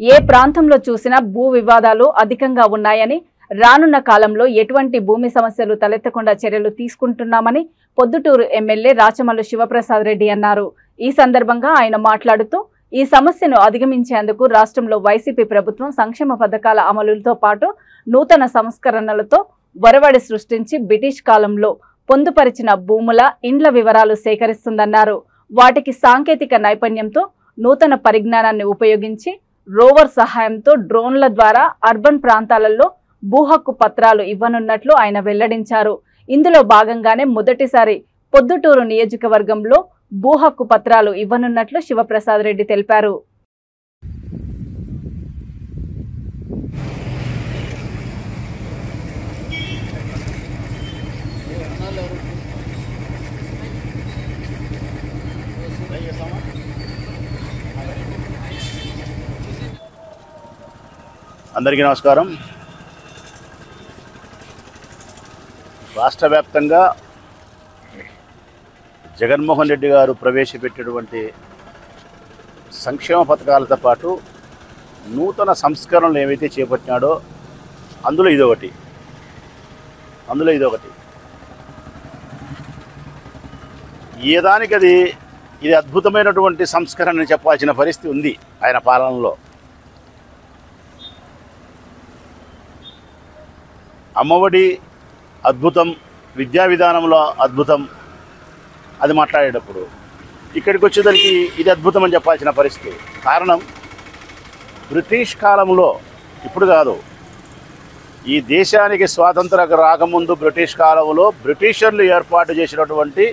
ఏ ప్రాంతంలో చూసినా భూ వివాదాలు అధికంగా ఉన్నాయని, రానున్న కాలంలో ఎటువంటి భూమి సమస్యలు తలెత్తకుండా చర్యలు తీసుకుంటున్నామని పొద్దుటూరు ఎమ్మెల్యే రాచమల్లు శివప్రసాద్ రెడ్డి అన్నారు. ఈ సందర్భంగా ఆయన మాట్లాడుతూ, ఈ సమస్యను అధిగమించేందుకు రాష్ట్రంలో వైసీపీ ప్రభుత్వం సంక్షేమ పథకాల అమలుతో పాటు నూతన సంస్కరణలతో వరవడి సృష్టించి బ్రిటిష్ కాలంలో పొందుపరిచిన భూముల, ఇండ్ల వివరాలు సేకరిస్తుందన్నారు. వాటికి సాంకేతిక నైపుణ్యంతో నూతన పరిజ్ఞానాన్ని ఉపయోగించి రోవర్ సహాయంతో డ్రోన్ల ద్వారా అర్బన్ ప్రాంతాలలో భూ హక్కు పత్రాలు ఇవ్వనున్నట్లు ఆయన వెల్లడించారు. ఇందులో భాగంగానే మొదటిసారి పొద్దుటూరు నియోజకవర్గంలో భూ హక్కు పత్రాలు ఇవ్వనున్నట్లు శివప్రసాద్ రెడ్డి తెలిపారు. అందరికీ నమస్కారం. రాష్ట్ర వ్యాప్తంగా జగన్మోహన్ రెడ్డి గారు ప్రవేశపెట్టినటువంటి సంక్షేమ పథకాలతో పాటు నూతన సంస్కరణలు ఏవైతే చేపట్టినాడో అందులో ఇదొకటి. ఏ దానికది ఇది అద్భుతమైనటువంటి సంస్కరణ చెప్పాల్సిన పరిస్థితి ఉంది ఆయన పాలనలో. అమ్మఒడి అద్భుతం, విద్యా విధానంలో అద్భుతం. అది మాట్లాడేటప్పుడు ఇక్కడికి వచ్చేదానికి ఇది అద్భుతం అని చెప్పాల్సిన పరిస్థితి. కారణం, బ్రిటిష్ కాలంలో, ఇప్పుడు కాదు, ఈ దేశానికి స్వాతంత్రం రాకముందు బ్రిటిష్ కాలంలో బ్రిటిషర్లు ఏర్పాటు చేసినటువంటి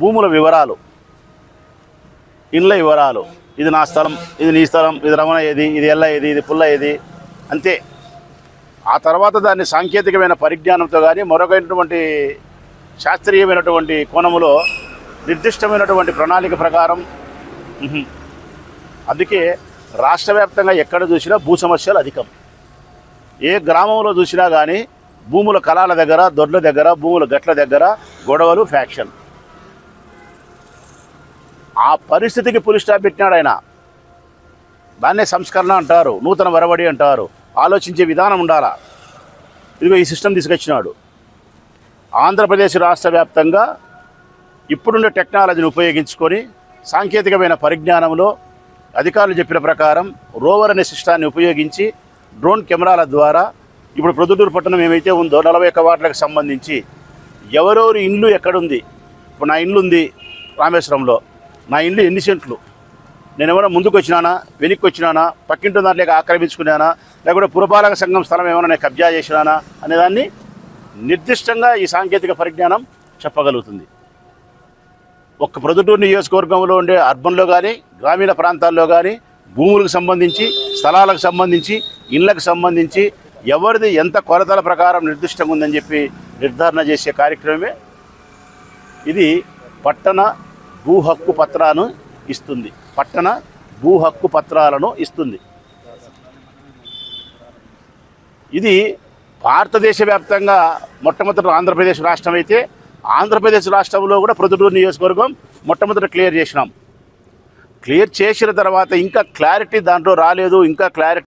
భూముల వివరాలు, ఇండ్ల వివరాలు, ఇది నా స్థలం, ఇది నీ స్థలం, ఇది రమణ ఏది, ఇది ఎల్ల ఏది, ఇది పుల్ల ఏది, అంతే. ఆ తర్వాత దాన్ని సాంకేతికమైన పరిజ్ఞానంతో కానీ మరొకటువంటి శాస్త్రీయమైనటువంటి కోణములో నిర్దిష్టమైనటువంటి ప్రణాళిక ప్రకారం. అందుకే రాష్ట్ర వ్యాప్తంగా ఎక్కడ చూసినా భూ సమస్యలు అధికం. ఏ గ్రామంలో చూసినా కానీ భూముల కళాల దగ్గర, దొడ్ల దగ్గర, భూముల గట్ల దగ్గర గొడవలు, ఫ్యాక్షన్. ఆ పరిస్థితికి పులి స్టాప్ పెట్టినాడు ఆయన. దాన్నే సంస్కరణ అంటారు, నూతన వరవడి అంటారు. ఆలోచించే విధానం ఉండాలా. ఇదిగో ఈ సిస్టమ్ తీసుకొచ్చినాడు. ఆంధ్రప్రదేశ్ రాష్ట్ర వ్యాప్తంగా ఇప్పుడుండే టెక్నాలజీని ఉపయోగించుకొని సాంకేతికమైన పరిజ్ఞానంలో అధికారులు చెప్పిన ప్రకారం రోవర్ అనే సిస్టాన్ని ఉపయోగించి డ్రోన్ కెమెరాల ద్వారా ఇప్పుడు ప్రొద్దుటూరు పట్టణం ఏమైతే ఉందో 41 వార్డులకు సంబంధించి ఎవరెవరి ఇండ్లు ఎక్కడుంది. ఇప్పుడు నా ఇల్లు ఉంది రామేశ్వరంలో. నా ఇల్లు ఎన్ని సెంట్లు, నేను ఏమైనా ముందుకు వచ్చినానా, వెనక్కి వచ్చినానా, పక్కింటి దాంట్లోకి ఆక్రమించుకున్నానా, లేకుంటే పురపాలక సంఘం స్థలం ఏమైనా నేను కబ్జా చేసినానా అనేదాన్ని నిర్దిష్టంగా ఈ సాంకేతిక పరిజ్ఞానం చెప్పగలుగుతుంది. ఒక్క ప్రొద్దుటూరు నియోజకవర్గంలో ఉండే అర్బన్లో కానీ, గ్రామీణ ప్రాంతాల్లో కానీ భూములకు సంబంధించి, స్థలాలకు సంబంధించి, ఇళ్లకు సంబంధించి ఎవరిది ఎంత కొలతల ప్రకారం నిర్దిష్టంగా ఉందని చెప్పి నిర్ధారణ చేసే కార్యక్రమమే ఇది. పట్టణ భూ హక్కు పత్రాలను ఇస్తుంది. పట్టణ భూ హక్కు పత్రాలను ఇస్తుంది. ఇది భారతదేశ వ్యాప్తంగా మొట్టమొదటి ఆంధ్రప్రదేశ్ రాష్ట్రం అయితే, ఆంధ్రప్రదేశ్ రాష్ట్రంలో కూడా ప్రొద్దుటూరు నియోజకవర్గం మొట్టమొదటి క్లియర్ చేసినాం. క్లియర్ చేసిన తర్వాత ఇంకా క్లారిటీ దాంట్లో రాలేదు. ఇంకా క్లారిటీ